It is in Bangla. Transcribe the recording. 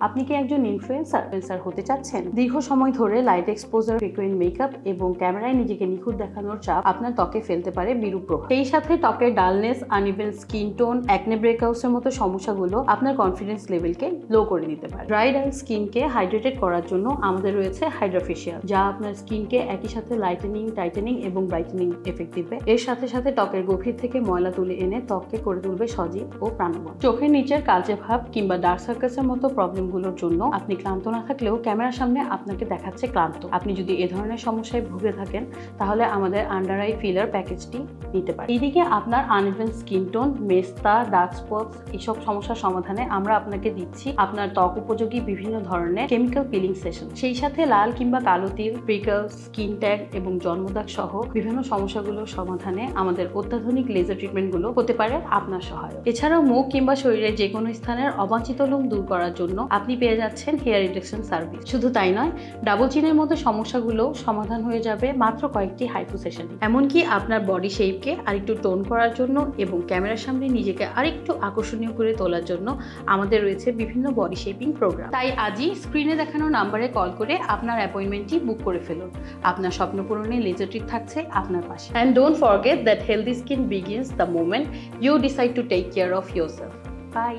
আপনি কি একজন ইনফ্লুয়েন্সার হতে চাচ্ছেন? দীর্ঘ সময় ধরে লাইট এক্সপোজার, ফ্রিকোয়েন্ট মেকআপ এবং ক্যামেরায় নিজেকে নিখুঁত দেখানোর চাপ আপনার ত্বকে ফেলতে পারে বিরূপ প্রভাব। সেই সাথে ত্বকের dullness, uneven skin tone, acne ব্রেকআউটসের মতো সমস্যাগুলো আপনার কনফিডেন্স লেভেলকে লো করে দিতে পারে। ড্রাই ডাল স্কিনকে হাইড্রেটেড করার জন্য আমাদের রয়েছে হাইড্রাফেশিয়াল, যা আপনার স্কিনকে একই সাথে লাইটেনিং, টাইটেনিং এবং ব্রাইটেনিং এফেক্ট দিবে। এর সাথে সাথে ত্বকের গভীর থেকে ময়লা তুলে এনে ত্বককে করে তুলবে সজীব ও প্রাণবন্ত। চোখের নিচের কালচে ভাব কিংবা ডার্ক সার্কেলসের মতো প্রবলেমগুলোর জন্য আপনি ক্লান্ত না থাকলেও ক্যামেরার সামনে আপনাকে দেখাচ্ছে ক্লান্ত। আপনি যদি এ ধরনের সমস্যায় ভুগে থাকেন তাহলে আমাদের আন্ডার আই ফিলার প্যাকেজটি নিতে পারেন। এইদিকে আপনার আনইভেন স্কিন টোন, মেস্তা, ডার্ক স্পটস এসব সমস্যার সমাধানে আমরা আপনাকে দিচ্ছি আপনার ত্বক উপযোগী বিভিন্ন ধরনের কেমিক্যাল পিলিং সেশন। সেই সাথে লাল কিংবা কালো তিল, প্রিকল, স্কিন ট্যাগ এবং জন্মদাগ সহ বিভিন্ন সমস্যাগুলোর সমাধানে আমাদের অত্যাধুনিক লেজার ট্রিটমেন্টগুলো হতে পারে আপনার সহায়ক। এছাড়াও মুখ কিংবা শরীরের যে কোনো স্থানের অবাঞ্ছিত লোম দূর করার জন্য আপনি পেয়ে যাচ্ছেন হেয়ার রিডাকশন সার্ভিস। শুধু তাই নয়, ডাবল চিনের মতো সমস্যাগুলো সমাধান হয়ে যাবে মাত্র কয়েকটি হাইফু সেশনে। এমনকি আপনার বডি শেপকে আরেকটু টোন করার জন্য এবং ক্যামেরার সামনে নিজেকে আরেকটু আকর্ষণীয় করে তোলার জন্য আমাদের রয়েছে বিভিন্ন বডি শেপিং প্রোগ্রাম। তাই আজই স্ক্রিনে দেখানো নাম্বারে কল করে আপনার অ্যাপয়েন্টমেন্টটি বুক করে ফেলুন। আপনার স্বপ্ন পূরণে লেজার ট্রিট থাকছে আপনার পাশে। And don't forget that healthy skin begins the moment you decide to take care of yourself. By.